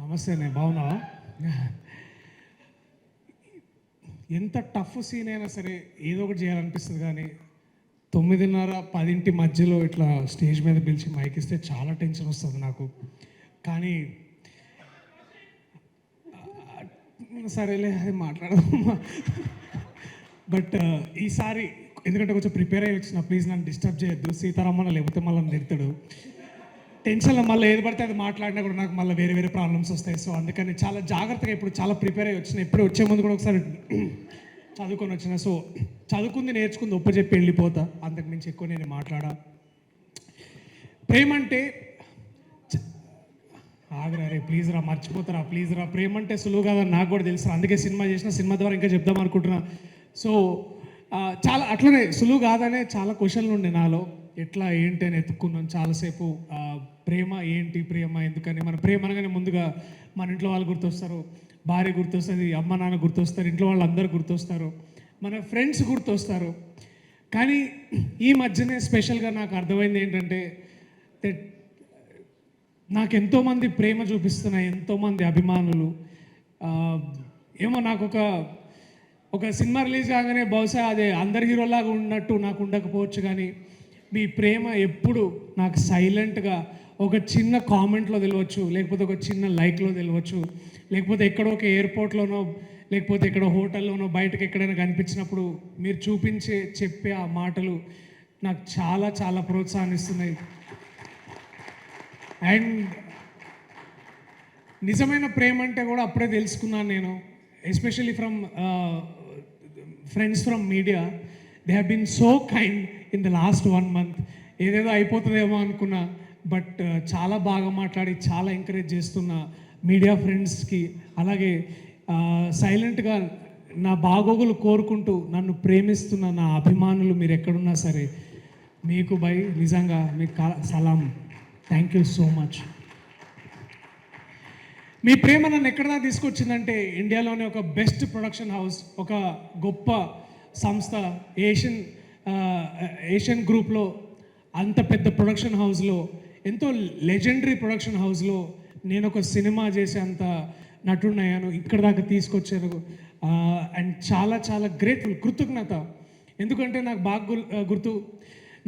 నమస్తే, నేను బాగున్నావా? ఎంత టఫ్ సీన్ అయినా సరే ఏదో ఒకటి చేయాలనిపిస్తుంది, కానీ 9:30-10 మధ్యలో ఇట్లా స్టేజ్ మీద పిలిచి మైక్ ఇస్తే చాలా టెన్షన్ వస్తుంది నాకు. కానీ సరేలే, అది మాట్లాడదామా. బట్ ఈసారి ఎందుకంటే కొంచెం ప్రిపేర్ అయ్యి వచ్చిన, ప్లీజ్ నన్ను డిస్టర్బ్ చేయొద్దు. సీతారామన్న లేకపోతే మళ్ళీ తిడతాడు. టెన్షన్లో మళ్ళీ ఏది పడితే అది మాట్లాడినా కూడా నాకు మళ్ళీ వేరే వేరే ప్రాబ్లమ్స్ వస్తాయి. సో అందుకని చాలా జాగ్రత్తగా ఇప్పుడు చాలా ప్రిపేర్ అయ్యి వచ్చిన. ఎప్పుడు వచ్చే ముందు కూడా ఒకసారి చదువుకొని వచ్చిన. సో చదువుకుంది నేర్చుకుంది ఒప్పచెప్పి వెళ్ళిపోతా, అంతకు మించి ఎక్కువ నేను మాట్లాడా. ప్రేమ అంటే ఆగరా రే, ప్లీజ్ రా, మర్చిపోతారా ప్లీజ్ రా. ప్రేమ అంటే సులువు కాదని నాకు కూడా తెలుసు, అందుకే సినిమా చేసిన. సినిమా ద్వారా ఇంకా చెప్దాం అనుకుంటున్నా. సో చాలా అట్లనే సులువు కాదనే చాలా క్వశ్చన్లు ఉండే నాలో. ఎట్లా ఏంటి అని ఎత్తుక్కున్నాను చాలాసేపు. ప్రేమ ఏంటి, ప్రేమ ఎందుకని. మన ప్రేమ అనగానే ముందుగా మన ఇంట్లో వాళ్ళు గుర్తొస్తారు, భార్య గుర్తొస్తుంది, అమ్మ నాన్న గుర్తొస్తారు, ఇంట్లో వాళ్ళు అందరూ గుర్తొస్తారు, మన ఫ్రెండ్స్ గుర్తొస్తారు. కానీ ఈ మధ్యనే స్పెషల్గా నాకు అర్థమైంది ఏంటంటే, నాకు ఎంతోమంది ప్రేమ చూపిస్తున్న ఎంతోమంది అభిమానులు. ఏమో నాకు ఒక సినిమా రిలీజ్ కాగానే బహుశా అదే అందరి హీరోలాగా ఉన్నట్టు నాకు ఉండకపోవచ్చు, కానీ మీ ప్రేమ ఎప్పుడు నాకు సైలెంట్గా ఒక చిన్న కామెంట్లో తెలియవచ్చు, లేకపోతే ఒక చిన్న లైక్లో తెలియవచ్చు, లేకపోతే ఎక్కడో ఒక ఎయిర్పోర్ట్లోనో, లేకపోతే ఎక్కడో హోటల్లోనో, బయటకు ఎక్కడైనా కనిపించినప్పుడు మీరు చెప్పే ఆ మాటలు నాకు చాలా చాలా ప్రోత్సాహాన్నిస్తున్నాయి. అండ్ నిజమైన ప్రేమ అంటే కూడా అప్పుడే తెలుసుకున్నాను నేను, especially from friends from media. They have been so kind in the last 1 month. ఏదేదో అయిపోతుందేమో అనుకున్నా, బట్ చాలా బాగా మాట్లాడి చాలా ఎంకరేజ్ చేస్తున్న మీడియా ఫ్రెండ్స్కి, అలాగే సైలెంట్గా నా బాగోగులు కోరుకుంటూ నన్ను ప్రేమిస్తున్న నా అభిమానులు, మీరు ఎక్కడున్నా సరే మీకు నిజంగా మీకు సలాం. Thank you so much. మీ ప్రేమ నన్ను ఎక్కడా తీసుకొచ్చిందంటే, ఇండియాలోనే ఒక బెస్ట్ ప్రొడక్షన్ హౌస్, ఒక గొప్ప సంస్థ, ఏషియన్ గ్రూప్లో అంత పెద్ద ప్రొడక్షన్ హౌస్లో, ఎంతో లెజెండరీ ప్రొడక్షన్ హౌస్లో నేను ఒక సినిమా చేసేంత నటుడయ్యాను, ఇక్కడ దాకా తీసుకొచ్చాను. అండ్ చాలా చాలా గ్రేట్ఫుల్, కృతజ్ఞత. ఎందుకంటే నాకు బాగా గుర్తు,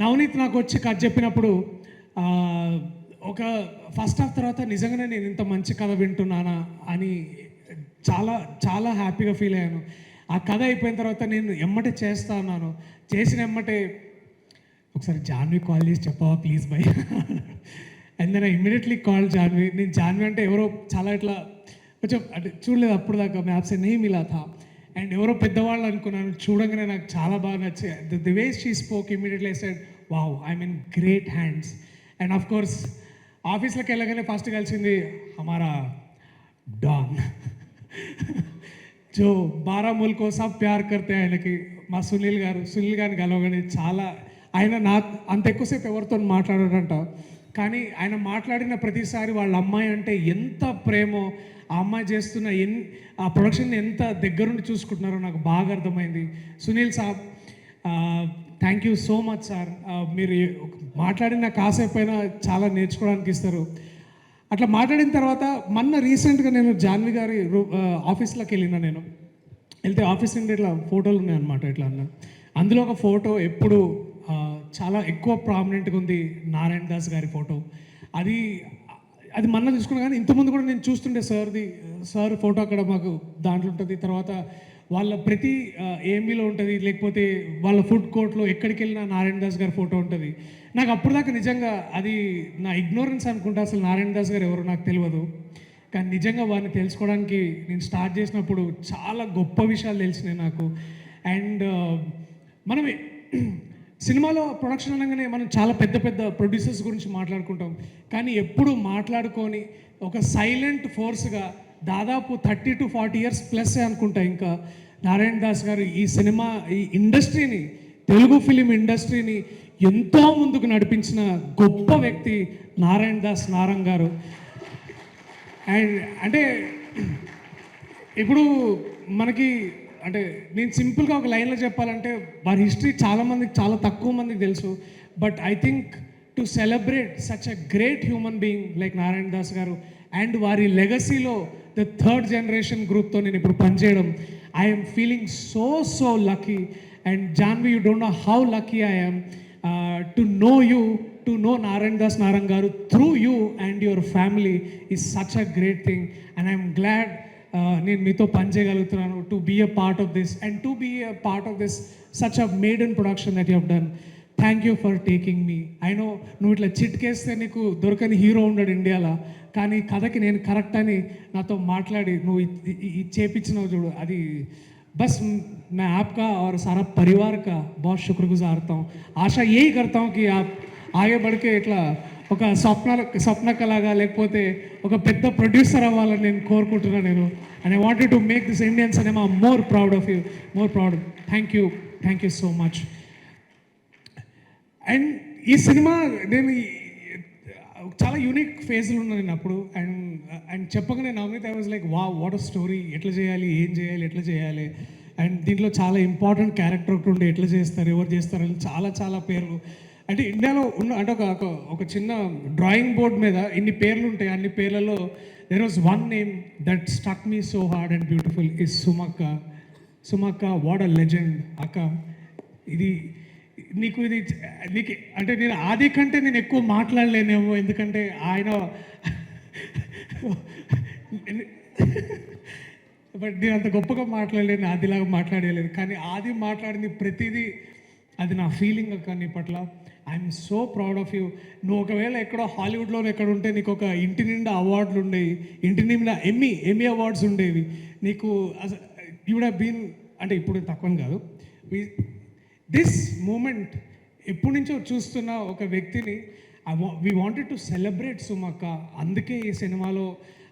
నవనీత్ నాకు వచ్చి కథ చెప్పినప్పుడు ఒక ఫస్ట్ హాఫ్ తర్వాత నిజంగానే నేను ఇంత మంచి కథ వింటున్నానా అని చాలా చాలా హ్యాపీగా ఫీల్ అయ్యాను. ఆ కథ అయిపోయిన తర్వాత నేను ఎమ్మటే చేస్తా ఉన్నాను. చేసిన ఎమ్మటే ఒకసారి జాన్వి కాల్ చేసి చెప్పవా please bye. And then I immediately call Janhvi. నేను జాన్వి అంటే ఎవరో చాలా ఇట్లా కొంచెం అంటే చూడలేదు అప్పుడు దాకా, మ్యాప్స్ నేమ్ మిలా థా. అండ్ ఎవరో పెద్దవాళ్ళు అనుకున్నాను, చూడంగానే నాకు చాలా బాగా నచ్చాయి. The way she spoke, immediately I said wow, I'm in great hands. And of course ఆఫీస్లోకి వెళ్ళగానే ఫస్ట్ కలిసింది హమారా డాన్, జో 12 ముల్కో సబ్ ప్యార్ కర్తే. ఆయనకి మా సునీల్ గారిని కలవగానే చాలా, ఆయన అంత ఎక్కువసేపు ఎవరితో మాట్లాడాడంట, కానీ ఆయన మాట్లాడిన ప్రతిసారి వాళ్ళ అమ్మాయి అంటే ఎంత ప్రేమో, ఆ అమ్మాయి చేస్తున్న ఆ ప్రొడక్షన్ ఎంత దగ్గరుండి చూసుకుంటున్నారో నాకు బాగా అర్థమైంది. సునీల్ సాబ్, thank you so much sir. మీరు మాట్లాడిన కాసేపు అయినా చాలా నేర్చుకోవడానికి ఇస్తారు. అట్లా మాట్లాడిన తర్వాత రీసెంట్గా నేను జాన్వి గారి ఆఫీస్లోకి నేను వెళ్తే ఆఫీస్ నుండి ఇట్లా ఫోటోలు ఉన్నాయన్నమాట. ఇట్లా అందులో ఒక ఫోటో ఎప్పుడు చాలా ఎక్కువ ప్రామినెంట్గా ఉంది, నారాయణ దాస్ గారి ఫోటో. అది తీసుకున్నా, కానీ ఇంతకుముందు కూడా నేను చూస్తుండే సార్ ఫోటో అక్కడ మాకు దాంట్లో ఉంటుంది. తర్వాత వాళ్ళ ప్రతి ఏఎంబీలో ఉంటుంది, లేకపోతే వాళ్ళ ఫుడ్ కోర్ట్లో ఎక్కడికి వెళ్ళినా నారాయణ దాస్ గారి ఫోటో ఉంటుంది. నాకు అప్పుడు దాకా నిజంగా అది నా ఇగ్నోరెన్స్ అనుకుంటా, అసలు నారాయణ దాస్ గారు ఎవరో నాకు తెలియదు. కానీ నిజంగా వారిని తెలుసుకోవడానికి నేను స్టార్ట్ చేసినప్పుడు చాలా గొప్ప విషయాలు తెలిసినాయి నాకు. అండ్ మనం సినిమాలో ప్రొడక్షన్ అనగానే మనం చాలా పెద్ద పెద్ద ప్రొడ్యూసర్స్ గురించి మాట్లాడుకుంటాం, కానీ ఎప్పుడు మాట్లాడుకొని ఒక సైలెంట్ ఫోర్స్గా దాదాపు 30 to 40 years ప్లస్ అనుకుంటా ఇంకా నారాయణ దాస్ గారు ఈ ఇండస్ట్రీని, తెలుగు ఫిలిం ఇండస్ట్రీని ఎంతో ముందుకు నడిపించిన గొప్ప వ్యక్తి నారాయణ దాస్ నారంగ్ గారు. అండ్ అంటే ఇప్పుడు మనకి అంటే నేను సింపుల్గా ఒక లైన్లో చెప్పాలంటే, వారి హిస్టరీ చాలా తక్కువ మందికి తెలుసు. But I think to celebrate such a great human being like Narayan Das గారు అండ్ వారి లెగసీలో ద థర్డ్ జనరేషన్ గ్రూప్తో నేను ఇప్పుడు పనిచేయడం I'm feeling so lucky. And Janhvi, you don't know how lucky I'm to know you, to know Narayan Das Narayan గారు through you and your family is such a great thing. And I'm glad నేను మీతో పనిచేయగలుగుతున్నాను, to be a part of this and to be a part of this such a maiden production that you have done. Thank you for taking me. I know నువ్వు ఇట్లా చిట్కేస్తే నీకు దొరకని hero ఉండడు ఇండియాలో, కానీ కథకి నేను కరెక్ట్ అని నాతో మాట్లాడి నువ్వు ఇది చేపించినావు చూడు, అది बस मैं आपका और सारा परिवार का बहुत शुक्रगुजार हूँ. आशा यही करता हूँ कि आप आगे बढ़ के इट्ला ఒక స్వప్న కళగా లేకపోతే ఒక పెద్ద ప్రొడ్యూసర్ అవ్వాలని నేను కోరుకుంటున్నాను నేను. And I wanted to make this Indian cinema more proud of you, more proud. Thank you so much. And ఈ సినిమా నేను చాలా యూనిక్ ఫేజ్లో ఉన్నాను నేను అప్పుడు. అండ్ చెప్పగానే Navneet I was like what a story, ఎట్లా చేయాలి, ఏం చేయాలి, ఎట్లా చేయాలి. అండ్ దీంట్లో చాలా ఇంపార్టెంట్ క్యారెక్టర్ ఒకటి ఉండే, ఎట్లా చేస్తారు, ఎవరు చేస్తారు అని చాలా పేర్లు. అంటే ఇండియాలో ఉన్న అంటే ఒక చిన్న డ్రాయింగ్ బోర్డ్ మీద ఇన్ని పేర్లు ఉంటాయి, అన్ని పేర్లలో there was one name that stuck me so hard and beautiful is సుమక్క. వాట్ అ లెజెండ్ అక్క. ఇది నీకు అంటే నేను ఆది కంటే నేను ఎక్కువ మాట్లాడలేనేమో, ఎందుకంటే ఆయన బట్ నేను అంత గొప్పగా మాట్లాడలేను, ఆదిలాగా మాట్లాడలేదు. కానీ ఆది మాట్లాడింది ప్రతిదీ అది నా ఫీలింగ్ అక్క నీ పట్ల. I'm so proud of you. నువ్వు ఒకవేళ ఎక్కడో హాలీవుడ్లో ఎక్కడ ఉంటే నీకు ఒక ఇంటి నిండా అవార్డులు ఉండేవి, ఇంటి నిండా ఎమ్మీ అవార్డ్స్ ఉండేవి నీకు. యూ వుడ్ హ్యావ్ బీన్, అంటే ఇప్పుడు తక్కువని కాదు, దిస్ మూమెంట్ ఎప్పటి నుంచో చూస్తున్న ఒక వ్యక్తిని వీ వాంటెడ్ టు సెలబ్రేట్ సుమక్క. అందుకే ఈ సినిమాలో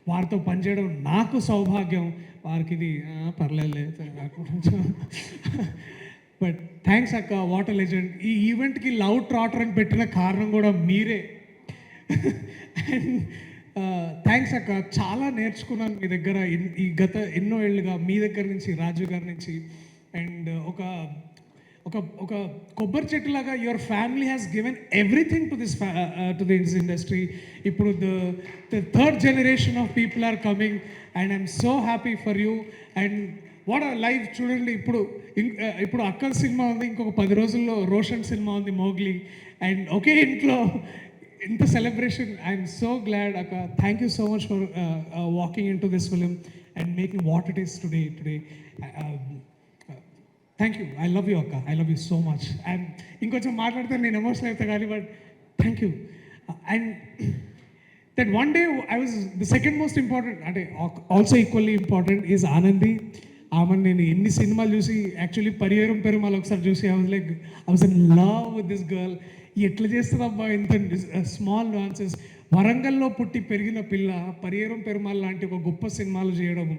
వారితో పనిచేయడం నాకు సౌభాగ్యం. వారికి ఇది పర్లేదు కొంచెం, బట్ థ్యాంక్స్ అక్క, వాట్ ఎ లెజెండ్. ఈ ఈవెంట్కి లవ్ ట్రాటర్ అని పెట్టిన కారణం కూడా మీరే. అండ్ థ్యాంక్స్ అక్క, చాలా నేర్చుకున్నాను మీ దగ్గర ఈ గత ఎన్నో ఏళ్ళుగా, మీ దగ్గర నుంచి, రాజు గారి నుంచి. అండ్ ఒక కొబ్బరి చెట్టులాగా your family has given everything to this industry. ఇప్పుడు the third generation of people are coming and I'm so happy for you. And what are life చూడండి, ఇప్పుడు అక్కల్ సినిమా ఉంది, ఇంకొక 10 రోజుల్లో రోషన్ సినిమా ఉంది, మోగ్లీ. అండ్ ఒకే ఇంట్లో ఇంత సెలబ్రేషన్. ఐఎమ్ సో గ్లాడ్ అక్క. Thank you so much for walking in to this film and making what it is today. Thank you. I love you అక్క, I love you so much. And ఇంకొంచెం మాట్లాడితే నేను emotional అవుతాను కానీ, but thank you. And that one day I was the second most important, అంటే also equally important is Anandi. ఆమెను నేను ఎన్ని సినిమాలు చూసి, యాక్చువల్లీ పరియేరం పెరుమాల్ ఒకసారి చూసి I was in love with this girl. ఎట్లా చేస్తుంది అబ్బా ఇంత స్మాల్ డాన్సెస్. వరంగల్లో పుట్టి పెరిగిన పిల్ల పరియేరం పెరుమాల్ లాంటి ఒక గొప్ప సినిమాలు చేయడం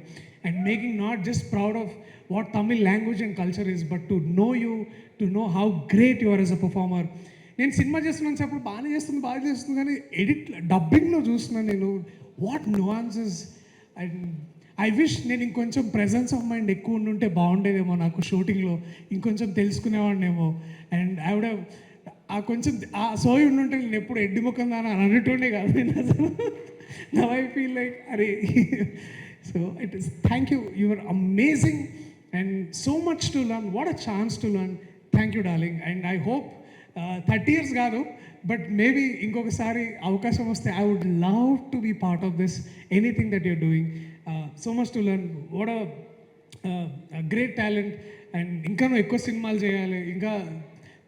and making not just proud of what Tamil language and culture is, but to know you, to know how great you are as a performer. నేను సినిమా చేస్తున్నాను చెప్పప్పుడు బాగా చేస్తుంది కానీ డబ్బింగ్లో చూస్తున్నాను నేను what nuances. And I wish నేను ఇంకొంచెం presence of mind ఎక్కువ ఉండుంటే బాగుండేదేమో, నాకు షూటింగ్లో ఇంకొంచెం తెలుసుకునేవాడినేమో. అండ్ ఐ వుడ్ హ్యావ్ కొంచెం సోయి ఉండుంటే నేను ఎప్పుడు ఎడ్డి ముఖం దాని అన్నట్టుండే కాదు నేను అసలు. నవ్ ఐ ఫీల్ లైక్ అరే. So it is thank you, you are amazing and so much to learn. What a chance to learn. Thank you darling. And I hope 30 years కాదు, బట్ మేబీ ఇంకొకసారి అవకాశం వస్తే I would love to be part of this anything that you're doing. So much to learn. What a great talent. And ఇంకా నువ్వు ఎక్కువ సినిమాలు చేయాలి, ఇంకా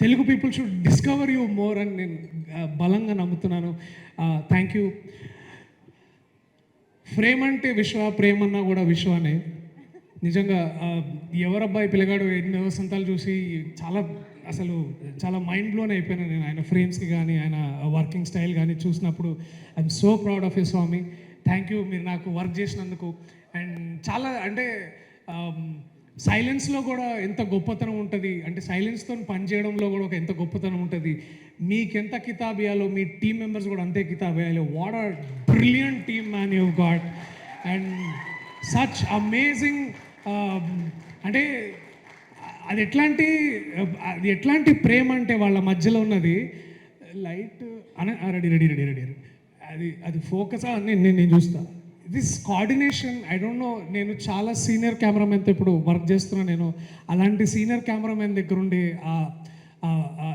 Telugu people should discover you more అని నేను బలంగా నమ్ముతున్నాను. Thank you. ఫ్రేమ్ అంటే విశ్వ, ప్రేమన్నా కూడా విశ్వనే. నిజంగా ఎవరబ్బాయి పిల్లగాడు ఎన్ని వసంతాలు చూసి చాలా మైండ్ బ్లోన్ అయిపోయాను నేను ఆయన ఫ్రేమ్స్కి కానీ ఆయన వర్కింగ్ స్టైల్ కానీ చూసినప్పుడు. I'm so proud of you Swami. Thank you మీరు నాకు వర్క్ చేసినందుకు. అండ్ చాలా అంటే సైలెన్స్లో కూడా ఎంత గొప్పతనం ఉంటుంది, అంటే సైలెన్స్తో పనిచేయడంలో కూడా ఒక ఎంత గొప్పతనం ఉంటుంది. మీకెంత కితాబియాలో మీ టీం మెంబర్స్ కూడా అంతే కితాబియాలో. What are brilliant team man you got. And such amazing. అంటే అది ఎట్లాంటి ప్రేమ అంటే వాళ్ళ మధ్యలో ఉన్నది లైట్ రెడీ అది అది ఫోకస్ నేను చూస్తా this coordination I don't know. నేను చాలా సీనియర్ కెమెరామెన్తో ఇప్పుడు వర్క్ చేస్తున్నా. నేను అలాంటి సీనియర్ కెమెరామెన్ దగ్గర ఉండి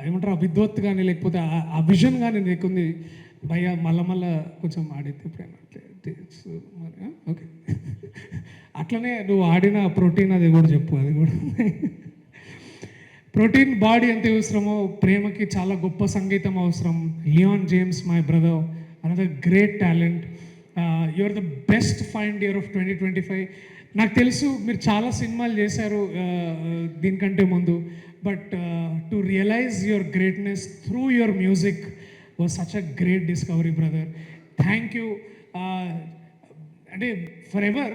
ఏమంటారు ఆ విద్వత్ కానీ లేకపోతే ఆ విజన్ కానీ నీకుంది భయ్య. మళ్ళా కొంచెం ఆడితే ఓకే. అట్లనే నువ్వు ఆడిన ప్రోటీన్ అది కూడా చెప్పు. అది కూడా ప్రోటీన్ బాడీ ఎంత అవసరమో ప్రేమకి చాలా గొప్ప సంగీతం అవసరం. Leon James my brother, another great talent. You are the best find year of 2025. నాకు తెలుసు మీరు చాలా సినిమాలు చేశారు దీనికంటే ముందు, but to realize your greatness through your music was such a great discovery brother. Thank you. అంటే ఫర్ ఎవర్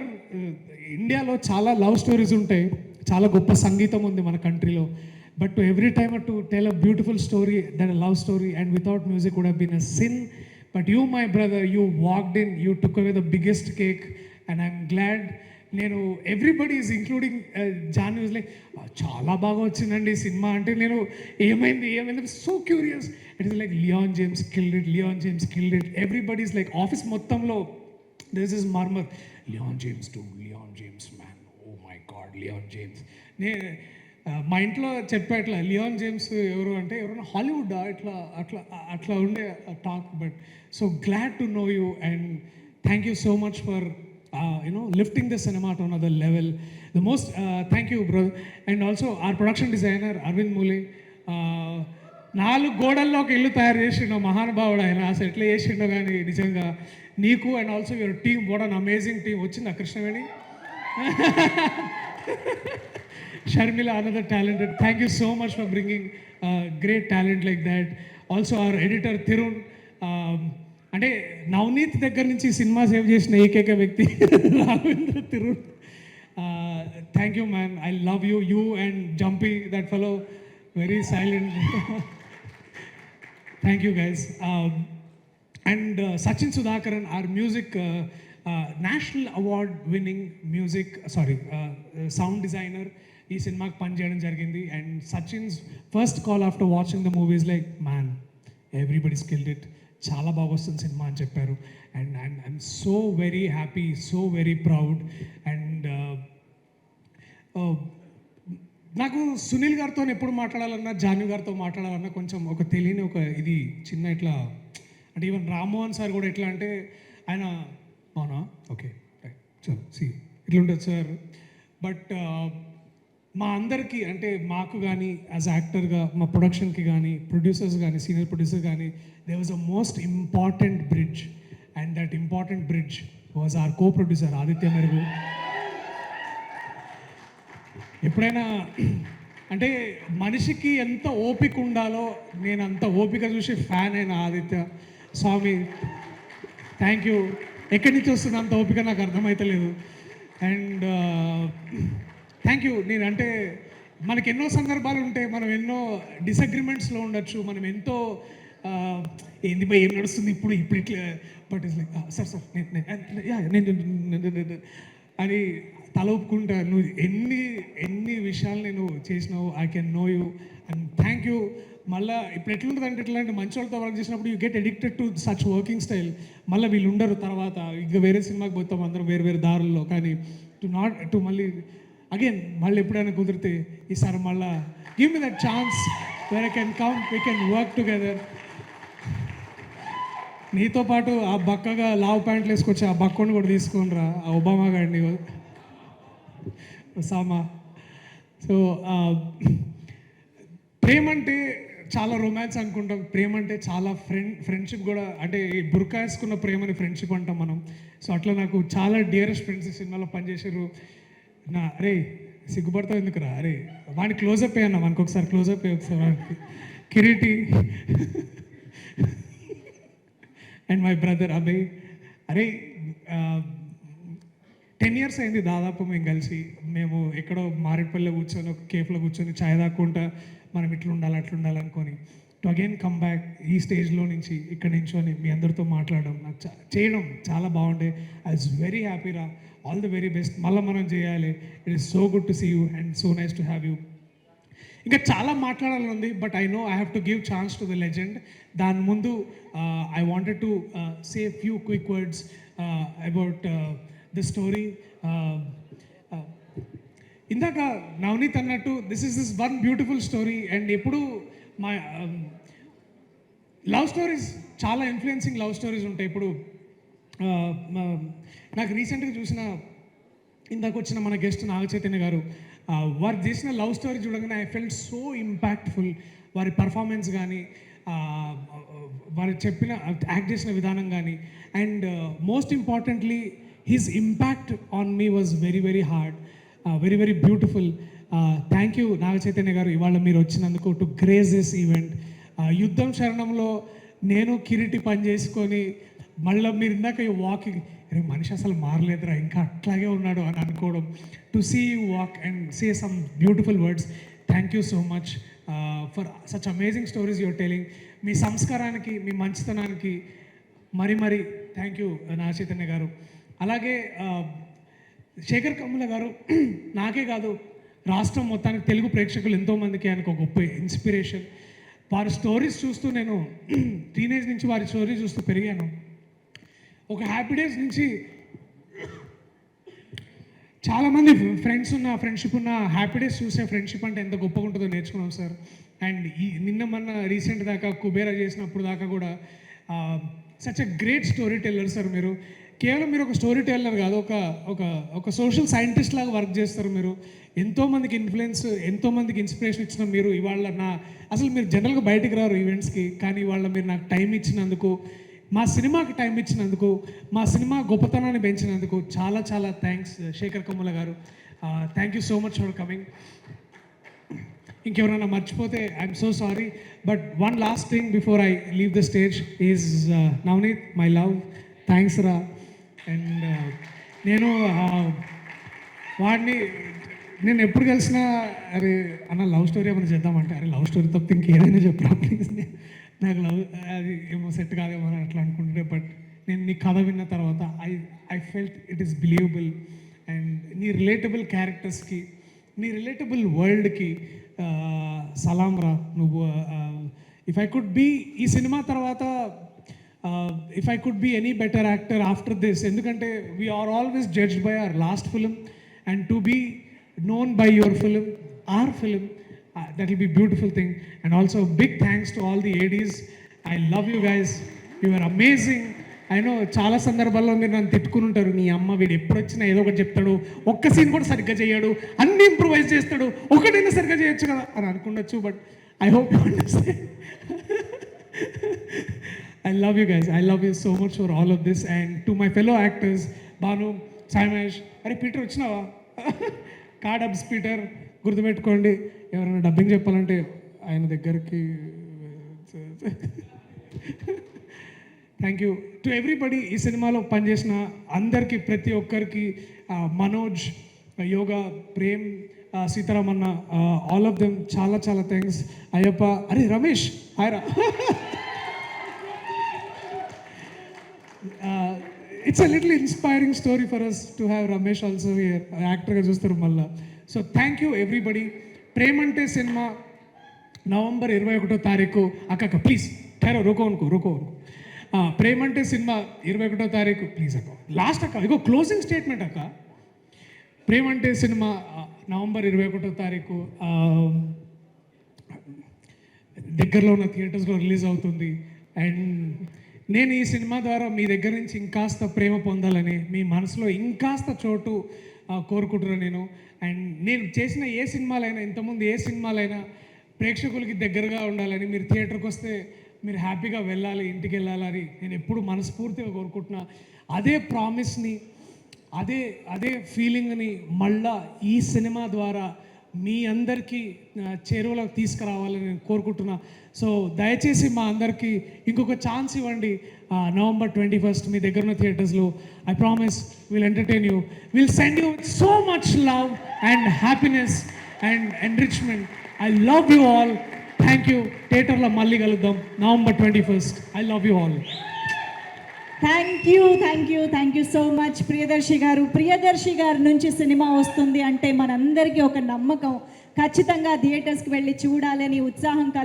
ఇండియాలో చాలా లవ్ స్టోరీస్ ఉంటాయి, చాలా గొప్ప సంగీతం ఉంది మన కంట్రీలో, but to every time to tell a beautiful story that a love story and without music would have been a sin. But you my brother, you walked in, you took away the biggest cake and I'm glad. నేను everybody is including John use like చాలా బాగా వచ్చిందండి cinema అంటే, నేను ఏమైంది so curious. It is like Leon James killed it, Leon James killed it. Everybody is like office మొత్తంలో this is murmur, Leon James to Leon James man, oh my God Leon James. మా ఇంట్లో చెప్పా ఇట్లా Lyon James ఎవరు అంటే ఎవరైనా Hollywood ఇట్లా అట్లా అట్లా ఉండే talk. But so glad to know you and thank you so much for lifting the cinema to another level. The most thank you brother. And also our production designer Arvind Mule, 4 గోడల్లోకి ఇల్లు తయారు చేసిండు మహానుభావుడు ఆయన. అసలు ఎట్లా చేసిండో కానీ నిజంగా నీకు and also your team, what an amazing team. వచ్చిందా Krishnaveni? Sharmila, another talented. Thank you so much for bringing great talent like that. Also our editor Tirun. అంటే నవనీత్ దగ్గర నుంచి సినిమా సేవ్ చేసిన ఏకైక వ్యక్తి Raghavendra Tirun. Thank you man, I love you. You and Jumpy, that fellow very silent. Thank you guys. And Sachin Sudhakaran, our music national award winning music sound designer, ఈ సినిమాకి పనిచేయడం జరిగింది. And Sachin's first call after watching the movies like man everybody killed it, చాలా బాగా వస్తుంది cinema అని చెప్పారు. And I'm so very happy, so very proud. And నాకు సునీల్ గారితో ఎప్పుడు మాట్లాడాలన్నా, జాను గారితో మాట్లాడాలన్నా కొంచెం ఒక తెలియని ఒక ఇది చిన్న ఇట్లా, అంటే ఈవెన్ రామ్మోహన్ సార్ కూడా ఎట్లా అంటే ఆయన అవునా ఓకే చలో సి ఇట్లుంటుంది సార్. బట్ మా అందరికీ అంటే మాకు కానీ యాజ్ యాక్టర్గా మా ప్రొడక్షన్కి కానీ ప్రొడ్యూసర్స్ కానీ సీనియర్ ప్రొడ్యూసర్ కానీ there was a most important bridge, and that important bridge was our co-producer Aditya Mergu. ఎప్పుడైనా అంటే మనిషికి ఎంత ఓపిక ఉండాలో నేను అంత ఓపిక చూసి ఫ్యాన్ అయిన ఆదిత్య స్వామి. Thank you. ఎక్కడి నుంచి వస్తుంది అంత ఓపిక నాకు అర్థమవుతలేదు. And thank you. నేనంటే మనకి ఎన్నో సందర్భాలు ఉంటాయి, మనం ఎన్నో డిసగ్రిమెంట్స్లో ఉండొచ్చు, మనం ఎంతో ఏంది భయ ఏం నడుస్తుంది ఇప్పుడు ఇట్లా, బట్ ఇస్ లైక్ సార్ నేను అని తల ఒప్పుకుంటా. నువ్వు ఎన్ని విషయాలు నేను చేసినావు, I can know you and thank you. మళ్ళీ ఇప్పుడు ఎట్లుంటుంది అంటే ఇట్లాంటి మంచి వాళ్ళతో వర్క్ చేసినప్పుడు you get addicted to such working style. మళ్ళీ వీళ్ళు ఉండరు తర్వాత, ఇంకా వేరే సినిమాకి పోతాం అందరం వేరు వేరే దారుల్లో. కానీ టు మళ్ళీ అగైన్ మళ్ళీ ఎప్పుడైనా కుదిరితే ఈసారి మళ్ళీ give me that chance where I can come, we can work together. నీతో పాటు ఆ బక్కగా లావ్ ప్యాంట్లు వేసుకొచ్చి ఆ బక్కని కూడా తీసుకొని రా, ఆ ఒబామా గారిని సామా. సో ప్రేమ అంటే చాలా రొమాన్స్ అనుకుంటాం, ప్రేమ అంటే చాలా ఫ్రెండ్షిప్ కూడా, అంటే బుర్కా వేసుకున్న ప్రేమని ఫ్రెండ్షిప్ అంటాం మనం. సో అట్లా నాకు చాలా డియరెస్ట్ ఫ్రెండ్స్ ఈ సినిమాలో పనిచేసారు. అరే సిగ్గుపడతావు ఎందుకురా, అరే వాడిని క్లోజప్ అయ్యన్నా, మనకు ఒకసారి క్లోజప్ అయ్యి ఒకసారి వాడికి Kiriti and my brother Abhay. అరే 10 years అయింది దాదాపు మేము కలిసి. మేము ఎక్కడో మారేడుపల్లిలో కూర్చొని ఒక కేఫ్లో కూర్చొని ఛాయ్ దాక్కుంటా మనం ఇట్లా ఉండాలి అట్లా ఉండాలనుకొని టు అగైన్ కమ్ బ్యాక్ ఈ స్టేజ్లో నుంచి ఇక్కడ నించొని మీ అందరితో మాట్లాడడం నాకు చేయడం చాలా బాగుండే. ఐ వాజ్ వెరీ హ్యాపీ రా. All the very best. మళ్ళీ మనం చేయాలి. It is so good to see you and so nice to have you. ఇంకా చాలా మాట్లాడాలని ఉంది, but I know I have to give chance to the legend. దాని ముందు I wanted to say few quick words about the story. ఇందాక నవనీత్ అన్నట్టు this one beautiful story. And ఎప్పుడు మా లవ్ స్టోరీస్ చాలా ఇన్ఫ్లుయెన్సింగ్ లవ్ స్టోరీస్ ఉంటాయి. ఇప్పుడు నాకు రీసెంట్గా చూసిన ఇందాక వచ్చిన మన గెస్ట్ నాగ చైతన్య గారు, వారు చేసిన లవ్ స్టోరీ చూడగానే ఐ ఫెల్ట్ సో ఇంపాక్ట్ఫుల్. వారి పర్ఫార్మెన్స్ కానీ, వారు చెప్పిన యాక్ట్ చేసిన విధానం కానీ, and most importantly his impact on me was very very hard, very very beautiful. Thank you Naga Chaitanya గారు, ఇవాళ మీరు వచ్చినందుకు టు గ్రేస్ దిస్ ఈవెంట్. యుద్ధం శరణంలో నేను కిరీటి పని చేసుకొని మళ్ళీ మీరు ఇందాక ఈ వాకింగ్, అరే మనిషి అసలు మారలేదురా, ఇంకా అట్లాగే ఉన్నాడు అని అనుకోవడం, to see you walk and say some beautiful words. Thank you so much for such amazing stories your telling. మీ సంస్కారానికి, మీ మంచితనానికి మరి మరి థ్యాంక్ యూ నా చైతన్య గారు. అలాగే శేఖర్ కమ్ముల గారు నాకే కాదు, రాష్ట్రం మొత్తానికి తెలుగు ప్రేక్షకులు ఎంతోమందికి ఆయనకు ఒక గొప్ప ఇన్స్పిరేషన్. వారి స్టోరీస్ చూస్తూ నేను టీనేజ్ నుంచి వారి స్టోరీస్ చూస్తూ పెరిగాను. ఒక హ్యాపీ డేస్ నుంచి చాలామంది ఫ్రెండ్షిప్ ఉన్న హ్యాపీ డేస్ చూసే ఫ్రెండ్షిప్ అంటే ఎంత గొప్పగా ఉంటుందో నేర్చుకున్నాం సార్. అండ్ నిన్న మొన్న రీసెంట్ దాకా కుబేరా చేసినప్పుడు దాకా కూడా such a great story teller sir. మీరు కేవలం మీరు ఒక స్టోరీ టెల్లర్ కాదు, ఒక సోషల్ సైంటిస్ట్ లాగా వర్క్ చేస్తారు మీరు. ఎంతోమందికి ఇన్ఫ్లుయెన్స్, ఎంతోమందికి ఇన్స్పిరేషన్ ఇచ్చిన మీరు ఇవాళ అసలు మీరు జనరల్గా బయటికి రారు ఈవెంట్స్కి, కానీ ఇవాళ మీరు నాకు టైం ఇచ్చినందుకు, మా సినిమాకి టైం ఇచ్చినందుకు, మా సినిమా గొప్పతనాన్ని పెంచినందుకు చాలా చాలా thanks Shekhar Kammula garu. Thank you so much for coming. ఇంకెవరైనా మర్చిపోతే I'm so sorry. But one last thing before I leave the stage is Navneet, my love, thanks రా. అండ్ నేను వాడిని నేను ఎప్పుడు కలిసినా, అరే అన్న లవ్ స్టోరీ ఏమైనా చేద్దామంటే, అరే లవ్ స్టోరీ తప్ప ఇంకేదైనా చెప్పరా ప్లీజ్, నాకు లవ్ అది ఏమో సెట్ కాదేమో అని అట్లా అనుకుంటే, బట్ నేను నీ కథ విన్న తర్వాత I felt it is believable. And నీ రిలేటబుల్ క్యారెక్టర్స్కి, నీ రిలేటబుల్ వరల్డ్కి సలాం రా. నువ్వు ఇఫ్ ఐ కుడ్ బీ ఈ సినిమా తర్వాత, if I could be any better actor after this, ఎందుకంటే we're always judged by our last film, and to be known by your film, our film, that will be beautiful thing. And also big thanks to all the ADs. I love you guys, you are amazing. I know చాలా సందర్భాల్లో మీరు నన్ను తిట్టుకుని ఉంటారు, నీ అమ్మ వీడు ఎప్పుడు వచ్చినా ఏదో ఒకటి చెప్తాడు, ఒక్క సీన్ కూడా సరిగ్గా చేయడు, అన్ని ఇంప్రూవైజ్ చేస్తాడు, ఒకటైనా సరిగ్గా చేయొచ్చు కదా అని అనుకుండొచ్చు. But I hope you understand. I love you guys, I love you so much for all of this. And to my fellow actors, Banu, Saimesh, అరే పీటర్ వచ్చినావా, డబ్స్ పీటర్, గుర్తుపెట్టుకోండి, ఎవరైనా డబ్బింగ్ చెప్పాలంటే ఆయన దగ్గరికి. Thank you to everybody. ఈ సినిమాలో పనిచేసిన అందరికీ, ప్రతి ఒక్కరికి, మనోజ్, యోగా, ప్రేమ్, సీతారామన్న, ఆల్ ఆఫ్ దెమ్ చాలా చాలా థ్యాంక్స్. అయ్యప్ప, అరే Ramesh హాయ్రా. It's a little inspiring story for us to have Ramesh also here, యాక్టర్గా చూస్తారు మళ్ళా. So thank you everybody. Premante cinema November 21వ తారీఖు, అక్క ప్లీజ్ ఠేరో రోకో. ప్రేమంటే సినిమా 21వ తారీఖు, ప్లీజ్ అక్క లాస్ట్ అక్క, ఇగో క్లోజింగ్ స్టేట్మెంట్ అక్క. ప్రేమంటే సినిమా నవంబర్ 21వ తారీఖు దగ్గరలో ఉన్న థియేటర్స్లో రిలీజ్ అవుతుంది. అండ్ నేను ఈ సినిమా ద్వారా మీ దగ్గర నుంచి ఇంకాస్త ప్రేమ పొందాలని, మీ మనసులో ఇంకాస్త చోటు కోరుకుంటున్నాను నేను. అండ్ నేను చేసిన ఏ సినిమాలైనా, ఇంతకుముందు ఏ సినిమాలైనా ప్రేక్షకులకి దగ్గరగా ఉండాలని, మీరు థియేటర్కి వస్తే మీరు హ్యాపీగా వెళ్ళాలి, ఇంటికి వెళ్ళాలని నేను ఎప్పుడు మనస్ఫూర్తిగా కోరుకుంటున్నా. అదే ప్రామిస్ని, అదే ఫీలింగ్ని మళ్ళా ఈ సినిమా ద్వారా మీ అందరికీ చేరువలోకి తీసుకురావాలని నేను కోరుకుంటున్నా. సో దయచేసి మా అందరికీ ఇంకొక ఛాన్స్ ఇవ్వండి. నవంబర్ 21st మీ దగ్గర ఉన్న థియేటర్స్లో. I promise will entertain you, will send you so much love and happiness and enrichment. I love you all. Thank you. థియేటర్లో మళ్ళీ కలుద్దాం November 21st. I love you all. Thank you so much Priyadarshi గారు. ప్రియదర్శి గారి నుంచి cinema వస్తుంది అంటే మనందరికీ ఒక నమ్మకం, ఖచ్చితంగా థియేటర్స్కి వెళ్ళి చూడాలని ఉత్సాహం కలుగు